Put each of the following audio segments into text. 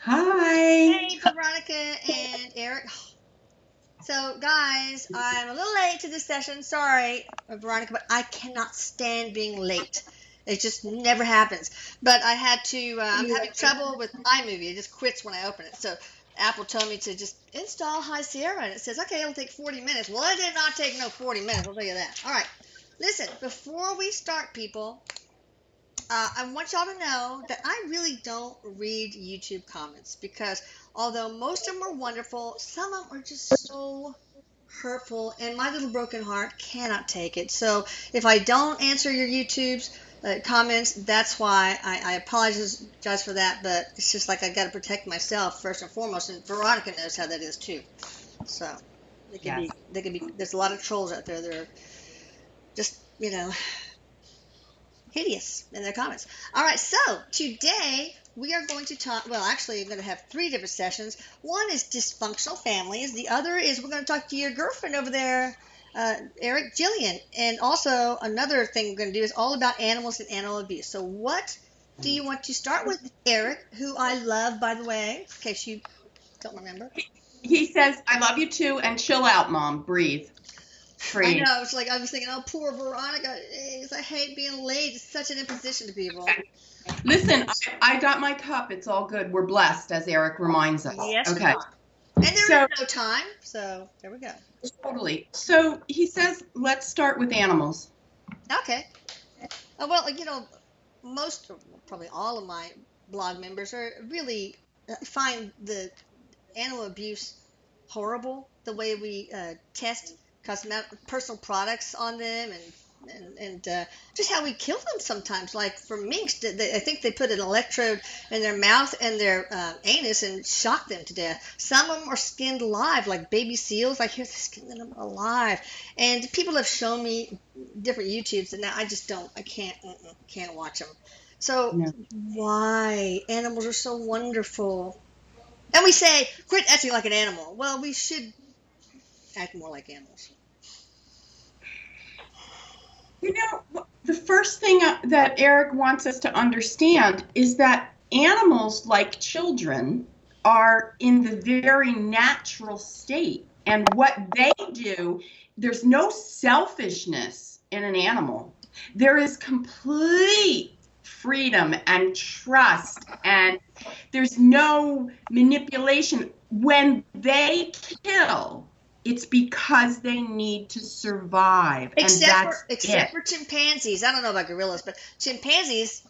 Hi. Hey, Veronica and Eric. So, guys, I'm a little late to this session. Sorry, Veronica, but I cannot stand being late. It just never happens. But I had to, I'm having trouble with iMovie. It just quits when I open it. So, Apple told me to just install High Sierra, and it says, okay, it'll take 40 minutes. Well, it did not take no 40 minutes, I'll tell you that. All right. Listen, before we start, people, I want y'all to know that I really don't read YouTube comments because although most of them are wonderful, some of them are just so hurtful, and my little broken heart cannot take it. So if I don't answer your YouTube's comments, that's why I apologize for that. But it's just like I got to protect myself first and foremost, and Veronica knows how that is too. So they can be. There's a lot of trolls out there that are just hideous in their comments. All right, so today we are going to talk. Well, actually, I'm going to have three different sessions. One is dysfunctional families. The other is we're going to talk to your girlfriend over there, Erik, Jillian. And also, another thing we're going to do is all about animals and animal abuse. So, what do you want to start with, Erik, who I love, by the way, in case you don't remember? He says, I love you too, and chill out, Mom. Breathe. I know. It's like I was thinking, oh, poor Veronica. I hate being late. It's such an imposition to people. Listen, I got my cup. It's all good. We're blessed, as Erik reminds us. Yes. Okay. And there is no time, so there we go. Totally. So he says, let's start with animals. Okay. Well, most, probably all of my blog members are really find the animal abuse horrible. The way we test personal products on them, and just how we kill them sometimes. Like for minks, I think they put an electrode in their mouth and their anus and shock them to death. Some of them are skinned alive, like baby seals. I hear they skin them alive. And people have shown me different YouTubes, and now I can't watch them. So why? Animals are so wonderful. And we say, quit acting like an animal. Well, we should act more like animals. The first thing that Erik wants us to understand is that animals, like children, are in the very natural state. And what they do, there's no selfishness in an animal. There is complete freedom and trust, and there's no manipulation. When they kill, it's because they need to survive. Except for chimpanzees. I don't know about gorillas, but chimpanzees,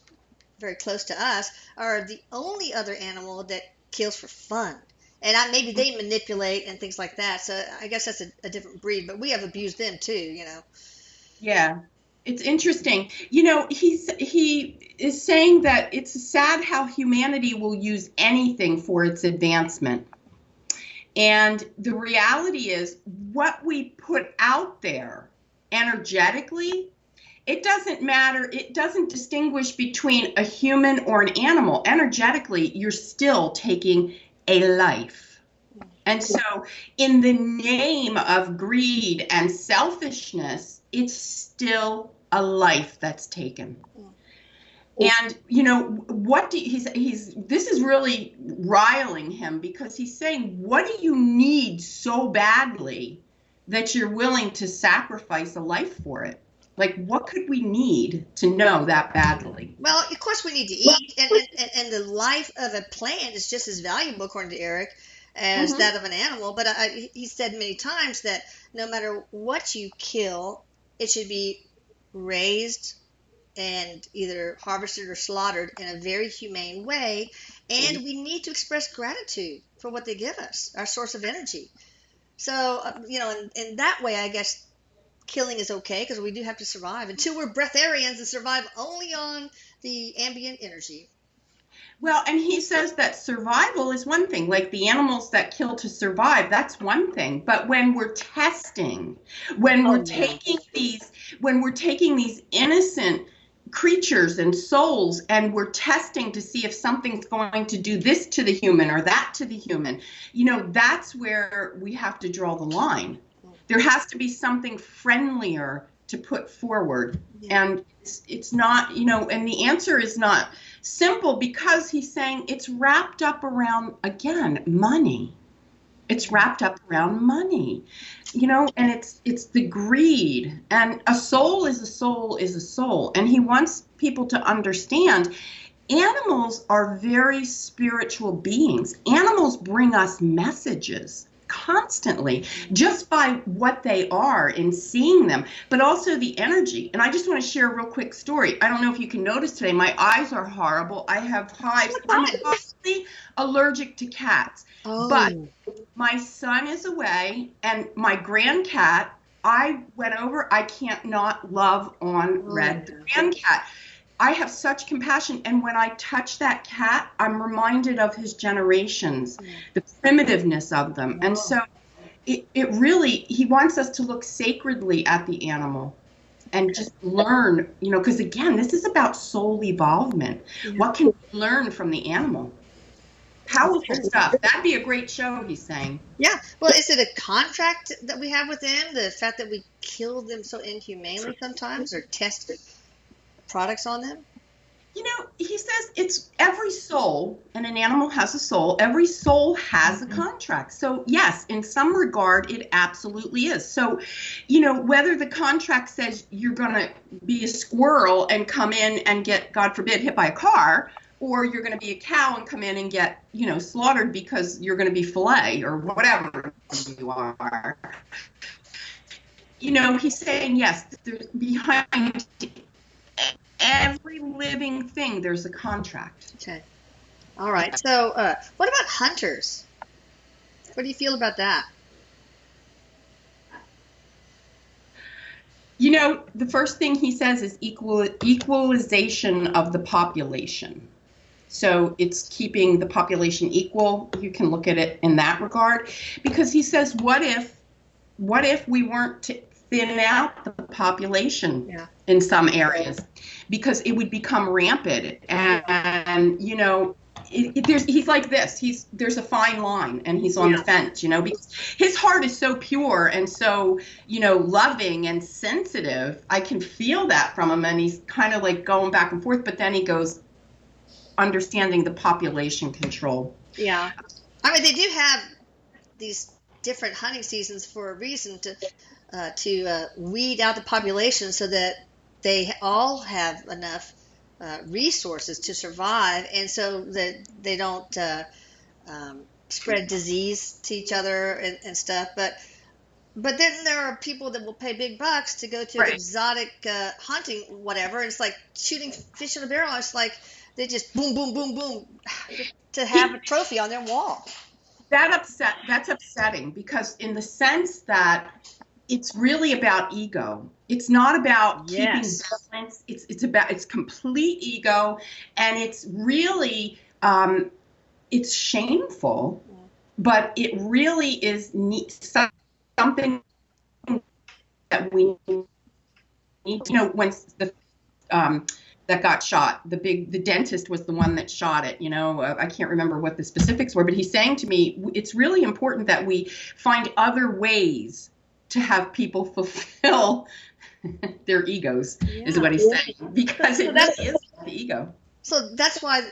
very close to us, are the only other animal that kills for fun. And maybe they manipulate and things like that. So I guess that's a different breed, but we have abused them too, Yeah. It's interesting. He is saying that it's sad how humanity will use anything for its advancement. And the reality is what we put out there energetically, it doesn't matter. It doesn't distinguish between a human or an animal. Energetically, you're still taking a life. And so in the name of greed and selfishness, it's still a life that's taken. And this is really riling him, because he's saying, what do you need so badly that you're willing to sacrifice a life for it? Like, what could we need to know that badly? Well, of course we need to eat, and the life of a plant is just as valuable, according to Erik, as that of an animal. But he said many times that no matter what you kill, it should be raised and either harvested or slaughtered in a very humane way. And we need to express gratitude for what they give us, our source of energy. So, in that way, I guess killing is okay, because we do have to survive until we're breatharians and survive only on the ambient energy. Well, and he says that survival is one thing, like the animals that kill to survive, that's one thing. But when we're testing, when we're taking these innocent creatures and souls, and we're testing to see if something's going to do this to the human or that to the human. That's where we have to draw the line. There has to be something friendlier to put forward. Yeah. And it's not, and the answer is not simple, because he's saying it's wrapped up around, again, money. It's wrapped up around money, and it's the greed. And a soul is a soul is a soul. And he wants people to understand animals are very spiritual beings. Animals bring us messages constantly, just by what they are in seeing them, but also the energy. And I just want to share a real quick story. I don't know if you can notice today, my eyes are horrible. I have hives. I'm probably allergic to cats. Oh. But my son is away, and my grand cat, I went over, I can't not love on Red, the grand cat. I have such compassion, and when I touch that cat, I'm reminded of his generations, the primitiveness of them. And so it really, he wants us to look sacredly at the animal and just learn, because again, this is about soul evolvement. What can we learn from the animal? Powerful stuff. That'd be a great show, he's saying. Yeah. Well, is it a contract that we have with them? The fact that we kill them so inhumanely sometimes, or test products on them? He says it's every soul, and an animal has a soul. Every soul has a contract. So yes, in some regard, it absolutely is. So, whether the contract says you're going to be a squirrel and come in and get, God forbid, hit by a car, or you're going to be a cow and come in and get, slaughtered because you're going to be filet or whatever you are. He's saying, yes, there's behind every living thing, there's a contract. Okay. All right. So what about hunters? What do you feel about that? The first thing he says is equalization of the population. So it's keeping the population equal. You can look at it in that regard, because he says, what if we weren't to thin out the population in some areas, because it would become rampant. And he's like this. There's a fine line, and he's on the fence. Because his heart is so pure and so loving and sensitive. I can feel that from him, and he's kind of like going back and forth. But then he goes, understanding the population control. Yeah. I mean, they do have these different hunting seasons for a reason, to weed out the population so that they all have enough resources to survive, and so that they don't spread disease to each other and stuff. But then there are people that will pay big bucks to go to exotic hunting, whatever. And it's like shooting fish in a barrel. It's like they just boom, boom, boom, boom to have a trophy on their wall. That's upsetting, because in the sense that it's really about ego. It's not about keeping balance. It's complete ego, and it's really it's shameful, but it really is something that we need to know. When the that got shot, the dentist was the one that shot it. I can't remember what the specifics were, but he's saying to me, it's really important that we find other ways to have people fulfill their egos, is what he's saying, because it really is the ego. So that's why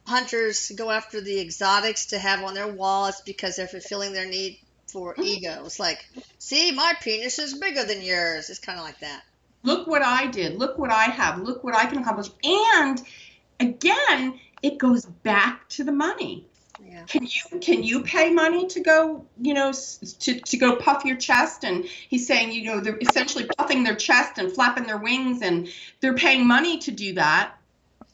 hunters go after the exotics to have on their wallets, because they're fulfilling their need for ego. It's like, see, my penis is bigger than yours. It's kind of like that. Look what I did. Look what I have. Look what I can accomplish. And again, it goes back to the money. Yeah. Can you pay money to go, to go puff your chest? And he's saying, they're essentially puffing their chest and flapping their wings, and they're paying money to do that,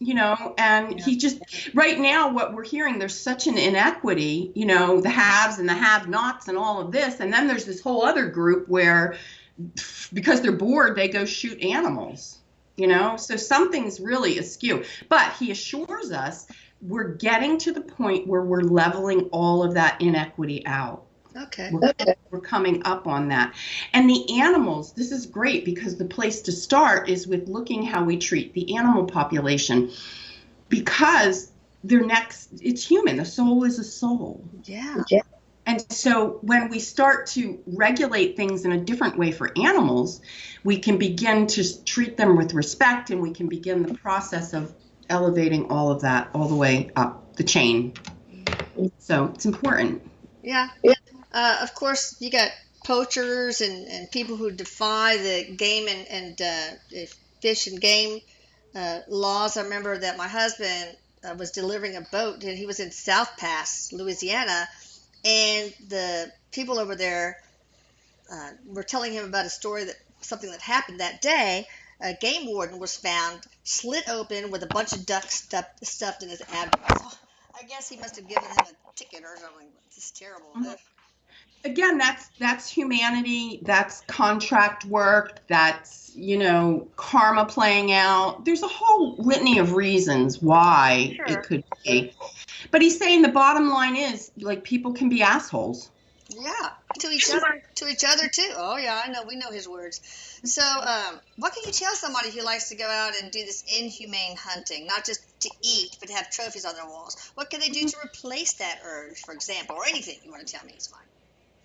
and he just, right now, what we're hearing, there's such an inequity, the haves and the have-nots and all of this. And then there's this whole other group where, because they're bored, they go shoot animals, so something's really askew. But he assures us we're getting to the point where we're leveling all of that inequity out. Okay. We're coming up on that. And the animals, this is great because the place to start is with looking how we treat the animal population, because it's human. A soul is a soul. Yeah. And so when we start to regulate things in a different way for animals, we can begin to treat them with respect, and we can begin the process of elevating all of that all the way up the chain. So it's important. Yeah. Of course, you got poachers and people who defy the game and fish and game laws. I remember that my husband was delivering a boat, and he was in South Pass, Louisiana, and the people over there were telling him about a story that something that happened that day. A game warden was found slit open with a bunch of ducks stuffed in his abdomen. So I guess he must have given him a ticket or something. It's terrible. Mm-hmm. Again, that's humanity, that's contract work, that's, karma playing out. There's a whole litany of reasons why it could be. But he's saying the bottom line is, like, people can be assholes. Yeah, to each other too. Oh yeah, I know. We know his words. So, what can you tell somebody who likes to go out and do this inhumane hunting, not just to eat, but to have trophies on their walls? What can they do to replace that urge, for example, or anything you want to tell me is fine.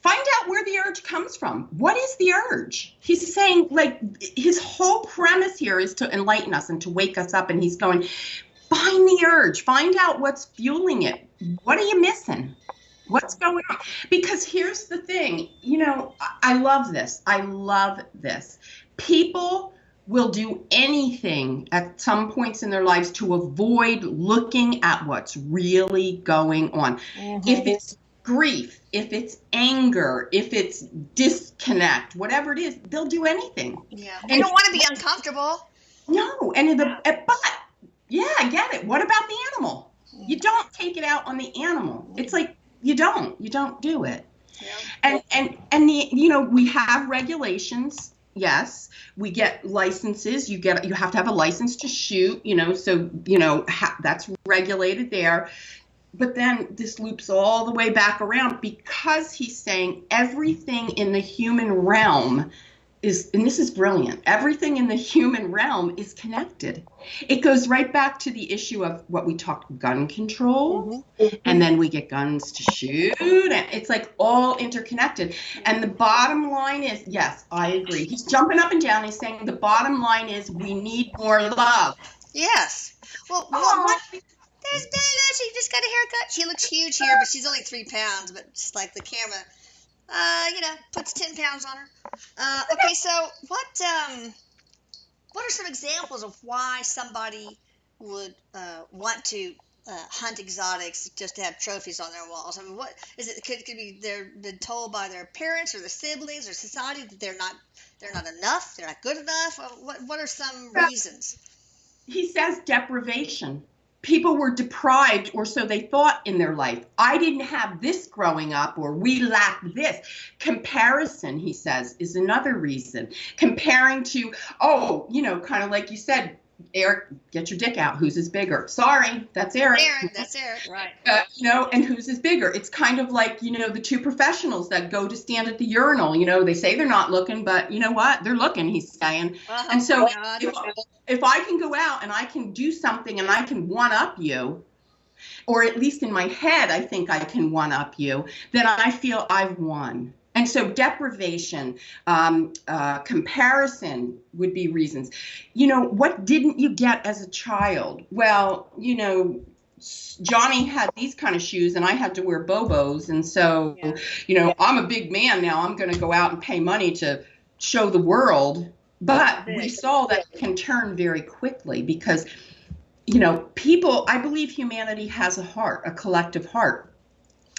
Find out where the urge comes from. What is the urge? He's saying, like, his whole premise here is to enlighten us and to wake us up. And he's going, find the urge. Find out what's fueling it. What are you missing? What's going on? Because here's the thing. I love this. I love this. People will do anything at some points in their lives to avoid looking at what's really going on. Mm-hmm. If it's grief, if it's anger, if it's disconnect, whatever it is, they'll do anything. Yeah, they don't want to be uncomfortable. No, but yeah, I get it. What about the animal? You don't take it out on the animal. It's like you don't do it. Yeah. And we have regulations. Yes, we get licenses. You have to have a license to shoot. So that's regulated there. But then this loops all the way back around, because he's saying everything in the human realm is, and this is brilliant, everything in the human realm is connected. It goes right back to the issue of what we talked, gun control, and then we get guns to shoot, and it's like all interconnected. And the bottom line is, yes, I agree. He's jumping up and down. He's saying the bottom line is we need more love. Yes. Well, what? There's Bella. She just got a haircut. She looks huge here, but she's only 3 pounds. But just like the camera, puts 10 pounds on her. Okay, so what are some examples of why somebody would want to hunt exotics just to have trophies on their walls? I mean, what is it? Could be they're been told by their parents or their siblings or society that they're not enough, they're not good enough. What are some reasons? He says deprivation. People were deprived, or so they thought in their life. I didn't have this growing up, or we lacked this. Comparison, he says, is another reason. Comparing to, kind of like you said, Eric, get your dick out. Whose is bigger? Sorry, that's Eric. That's Eric, right. And whose is bigger? It's kind of like, the two professionals that go to stand at the urinal. They say they're not looking, but you know what? They're looking, he's saying. And so if I can go out and I can do something and I can one-up you, or at least in my head I think I can one-up you, then I feel I've won. And so deprivation, comparison would be reasons. What didn't you get as a child? Well, Johnny had these kind of shoes and I had to wear Bobos. And so, I'm a big man now. I'm going to go out and pay money to show the world. But we saw that can turn very quickly because, people, I believe humanity has a heart, a collective heart.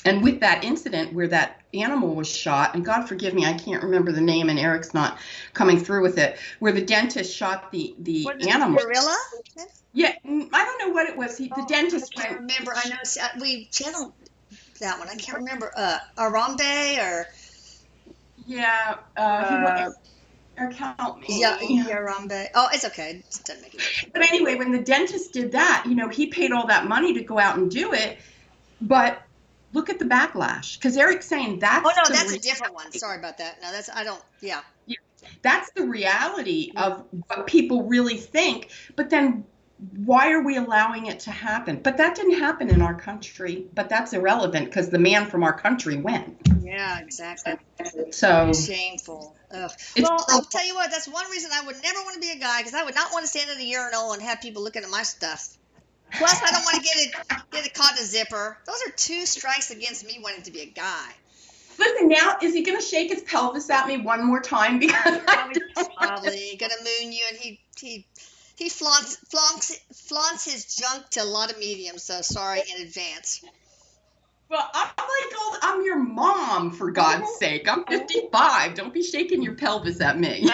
And with that incident where that animal was shot, and God forgive me, I can't remember the name, and Eric's not coming through with it, where the dentist shot the animal. Gorilla? Yeah, I don't know what it was. The dentist went. I can't remember. I know we channeled that one. I can't remember. Arambe or. Yeah. Eric, help me. Yeah, Arambe. Oh, it's okay. It doesn't make it. But anyway, when the dentist did that, he paid all that money to go out and do it, but look at the backlash. Because Eric's saying Oh that's no, the that's a different one. Sorry about that. No, that's I don't. Yeah. that's the reality of what people really think. But then why are we allowing it to happen? But that didn't happen in our country. But that's irrelevant because the man from our country went. Yeah, exactly. So Shameful. Ugh. it's Well, I'll tell you what. That's one reason I would never want to be a guy, because I would not want to stand in a urinal and have people looking at my stuff. Plus, I don't want to get it caught in a zipper. Those are 2 strikes against me wanting to be a guy. Listen, now is he going to shake his pelvis at me one more time? Because Probably gonna moon you, and he flaunts his junk to a lot of mediums. So sorry in advance. Well, I'm your mom, for God's sake. I'm 55. Don't be shaking your pelvis at me.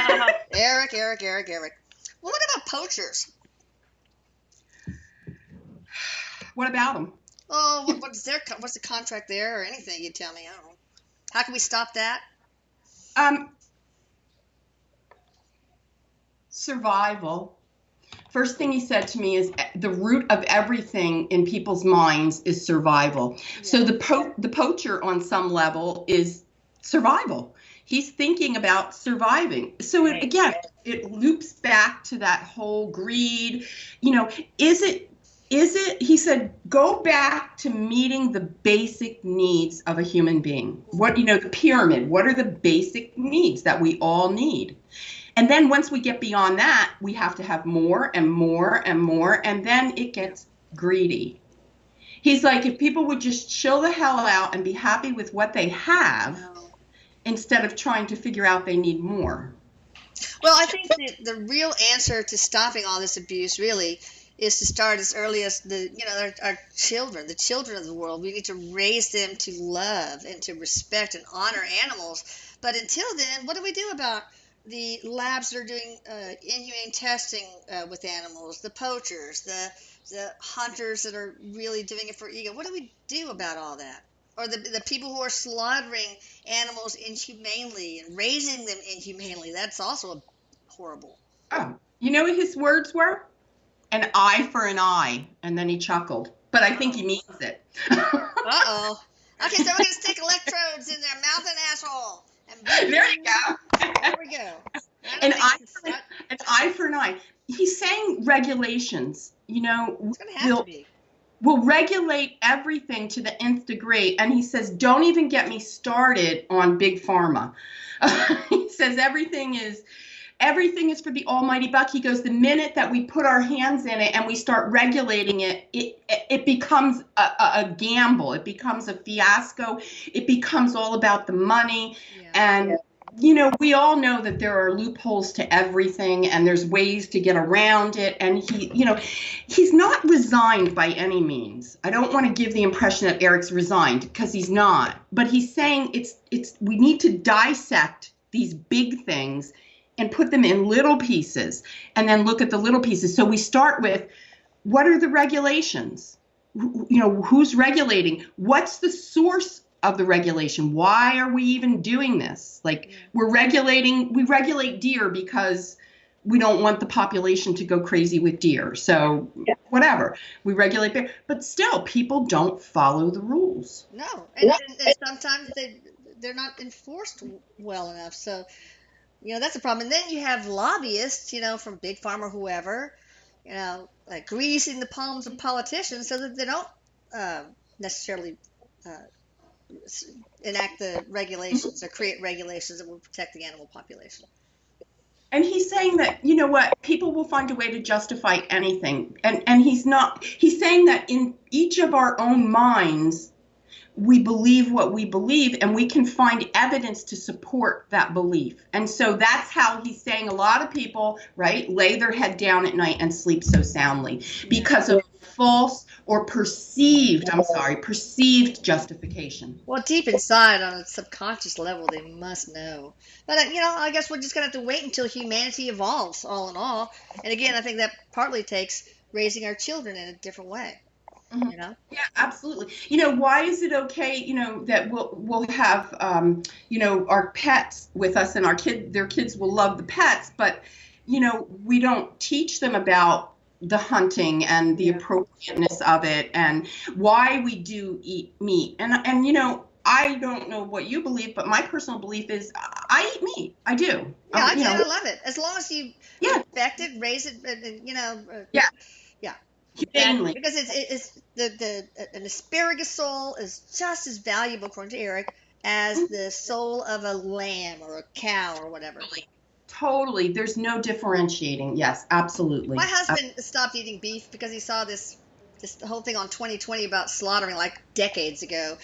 Eric. Well, what about poachers? What about them? Oh, what's the contract there, or anything? You tell me. I don't know. How can we stop that? Survival. First thing he said to me is the root of everything in people's minds is survival. Yeah. So the poacher on some level is survival. He's thinking about surviving. So it loops back to that whole greed. Is it, he said, go back to meeting the basic needs of a human being. What, the pyramid, what are the basic needs that we all need? And then once we get beyond that, we have to have more and more and more, and then it gets greedy. He's like, if people would just chill the hell out and be happy with what they have, instead of trying to figure out they need more. Well, I think the real answer to stopping all this abuse really is to start as early as our children, the children of the world. We need to raise them to love and to respect and honor animals. But until then, what do we do about the labs that are doing inhumane testing with animals, the poachers, the hunters that are really doing it for ego? What do we do about all that? Or the people who are slaughtering animals inhumanely and raising them inhumanely? That's also horrible. Oh, you know what his words were? An eye for an eye. And then he chuckled. But I think he means it. Uh-oh. Okay, so we're going to stick electrodes in their mouth and asshole. There you go. There we go. An eye for an eye. He's saying regulations. It's going to have to be. We'll regulate everything to the nth degree. And he says, don't even get me started on big pharma. He says everything is for the almighty buck. He goes, the minute that we put our hands in it and we start regulating it, it becomes a gamble. It becomes a fiasco. It becomes all about the money. Yeah. And, we all know that there are loopholes to everything and there's ways to get around it. And he's not resigned by any means. I don't want to give the impression that Eric's resigned, because he's not. But he's saying we need to dissect these big things and put them in little pieces and then look at the little pieces. So we start with, what are the regulations? Who's regulating? What's the source of the regulation? Why are we even doing this? We regulate deer because we don't want the population to go crazy with deer. So whatever, we regulate bear, but still people don't follow the rules. No. And sometimes they're not enforced well enough. So, that's a problem. And then you have lobbyists, from Big Pharma or whoever, greasing the palms of politicians so that they don't necessarily enact the regulations or create regulations that will protect the animal population. And he's saying that, people will find a way to justify anything. And he's saying that in each of our own minds, we believe what we believe, and we can find evidence to support that belief. And so that's how he's saying a lot of people, right, lay their head down at night and sleep so soundly because of false or perceived justification. Well, deep inside, on a subconscious level, they must know. But, I guess we're just going to have to wait until humanity evolves, all in all. And again, I think that partly takes raising our children in a different way. Mm-hmm. Yeah, absolutely. Why is it okay, that we'll have, our pets with us, and their kids will love the pets, but, we don't teach them about, the hunting and the appropriateness of it, and why we do eat meat. And I don't know what you believe, but my personal belief is I eat meat. I do. Yeah, I do. I love it. As long as you respect it, raise it, yeah. Yeah. Humanely. Because it's an asparagus soul is just as valuable, according to Erik, as the soul of a lamb or a cow or whatever. Totally. There's no differentiating. Yes, absolutely. My husband stopped eating beef because he saw this whole thing on 2020 about slaughtering like decades ago.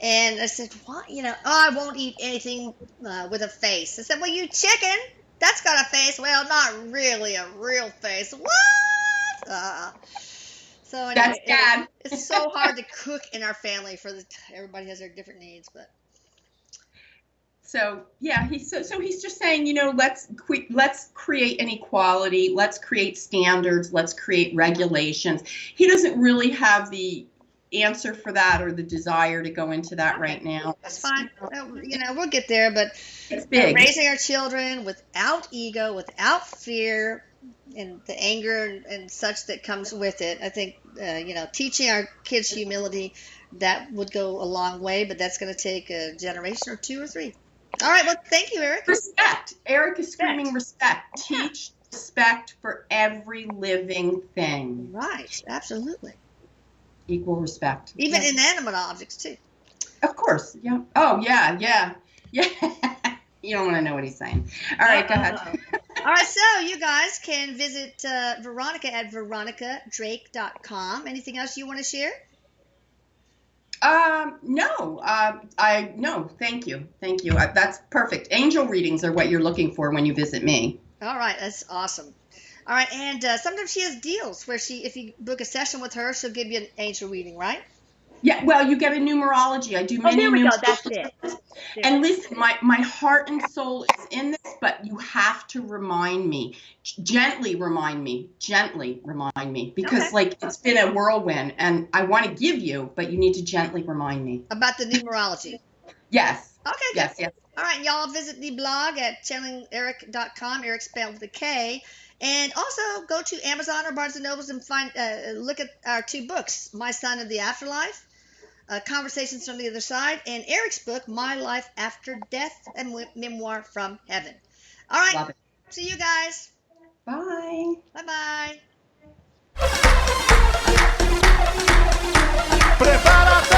And I said, what? I won't eat anything with a face. I said, well, you chicken, that's got a face. Well, not really a real face. What? So anyway, it's so hard to cook in our family everybody has their different needs, but. So yeah, he's just saying, let's create an equality, let's create standards, let's create regulations. He doesn't really have the answer for that or the desire to go into that right now. That's fine. We'll get there, but it's big. Raising our children without ego, without fear, and the anger and such that comes with it. I think, teaching our kids humility, that would go a long way, but that's going to take a generation or two or three. All right. Well, thank you, Erik. Respect. Erik is screaming respect. Teach respect for every living thing. Right. Absolutely. Equal respect. Even inanimate objects, too. Of course. Yeah. Oh, yeah. Yeah. Yeah. You don't want to know what he's saying. All right. Go ahead. All right. So you guys can visit Veronica at veronicadrake.com. Anything else you want to share? No, no, thank you. That's perfect. Angel readings are what you're looking for when you visit me. All right. That's awesome. All right. And sometimes she has deals where if you book a session with her, she'll give you an angel reading, right? Yeah. Well, you get a numerology. I do many numerology. That's it. And listen, my heart and soul is in this, but you have to remind me, gently remind me, because it's been a whirlwind, and I want to give you, but you need to gently remind me. About the numerology. Yes. Okay. Yes. All right, y'all visit the blog at channelingerik.com, Erik spelled with a K. And also go to Amazon or Barnes & Nobles and look at our two books, My Son of the Afterlife, Conversations from the Other Side, and Erik's book, My Life After Death, and Memoir from Heaven. All right. Love it. See you guys. Bye. Bye-bye. Prepárate.